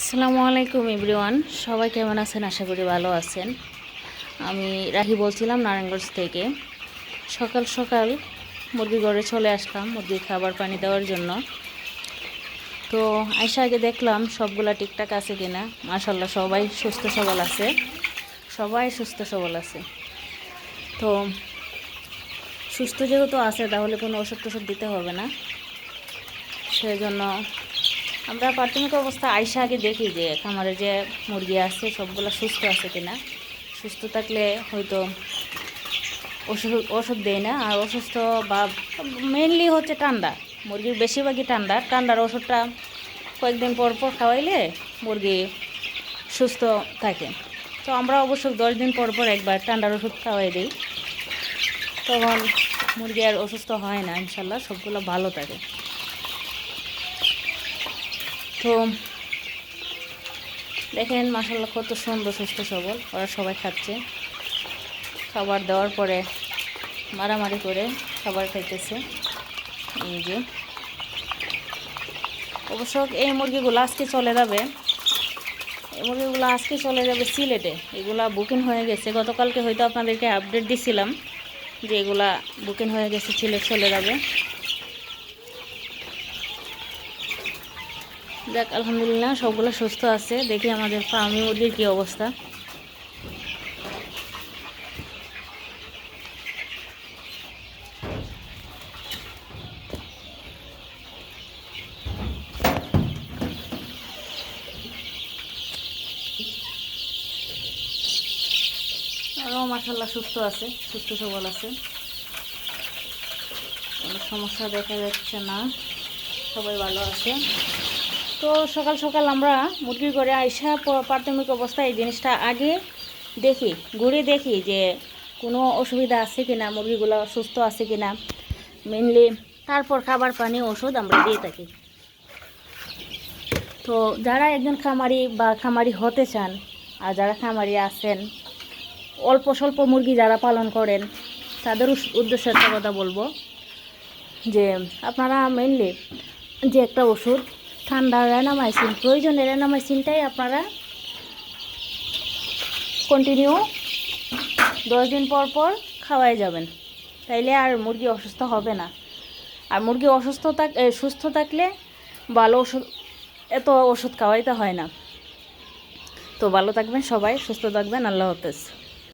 আসসালামু আলাইকুম এভরিওয়ান, সবাই কেমন আছেন? আশা করি ভালো আছেন। আমি রাহি বলছিলাম নারায়ণগঞ্জ থেকে। সকাল সকাল মুরগি ঘরে চলে আসলাম মুরগি খাবার পানি দেওয়ার জন্য। তো আইসা আগে দেখলাম সবগুলা ঠিকঠাক আছে কিনা। মাশাআল্লাহ সবাই সুস্থ সবল আছে, তো সুস্থ যেহেতু আছে তাহলে কোনো ওষুধ টষুধ দিতে হবে না। সেই জন্য আমরা প্রাথমিক অবস্থা আইসা আগে দেখি যে খামারে যে মুরগি আছে সবগুলো সুস্থ আছে কিনা। সুস্থ থাকলে হয়তো ওষুধ দেয় না। আর অসুস্থ বা মেনলি হচ্ছে ঠান্ডা, মুরগির বেশিরভাগই ঠান্ডার ওষুধটা কয়েকদিন পর পর খাওয়াইলে মুরগি সুস্থ থাকে। তো আমরা অবশ্য 10 দিন পর পর একবার ঠান্ডার ওষুধ খাওয়াই দিই, তখন মুরগি আর অসুস্থ হয় না, ইনশাল্লাহ সবগুলো ভালো থাকে। তো দেখেন মাশাআল্লাহ কত সুন্দর সুস্থ সবল, ওরা সবাই খাচ্ছে। খাবার দেওয়ার পরে মারামারি করে খাবার খাইতেছে। এই যে অবশ্য এই মুরগিগুলো আজকে চলে যাবে, সিলেটে। এগুলা বুকিং হয়ে গেছে, গতকালকে হয়তো আপনাদেরকে আপডেট দিছিলাম যে এগুলা বুকিং হয়ে গেছে, সিলেট চলে যাবে। দেখ আলহামদুলিল্লাহ সবগুলো সুস্থ আছে। দেখি আমাদের ফার্মি মুরগির কী অবস্থা। আরও মাশাআল্লাহ সুস্থ আছে, সুস্থ সবল আছে, কোনো সমস্যা দেখা যাচ্ছে না, সবাই ভালো আছে। তো সকাল সকাল আমরা মুরগির ঘরে আইসা প্রাথমিক অবস্থায় এই জিনিসটা আগে ঘুরে দেখি যে কোনো অসুবিধা আছে কিনা, মুরগিগুলো সুস্থ আছে কিনা মেনলি। তারপর খাবার পানি ওষুধ আমরা দিয়ে থাকি। তো যারা একজন খামারি হতে চান, আর যারা খামারি আছেন, অল্প স্বল্প মুরগি যারা পালন করেন, তাদের উদ্দেশ্যে একটা কথা বলবো যে আপনারা মেনলি যে একটা ওষুধ ঠান্ডার রেনামাইসিন, প্রয়োজনে রেনামাইসিনটাই আপনারা কন্টিনিউ 10 দিন পর পর খাওয়াই যাবেন, তাইলে আর মুরগি অসুস্থ হবে না। আর মুরগি সুস্থ থাকলে ভালো এত ওষুধ খাওয়াইতে হয় না। তো ভালো থাকবেন সবাই, সুস্থ থাকবেন, আল্লাহ হাফেজ।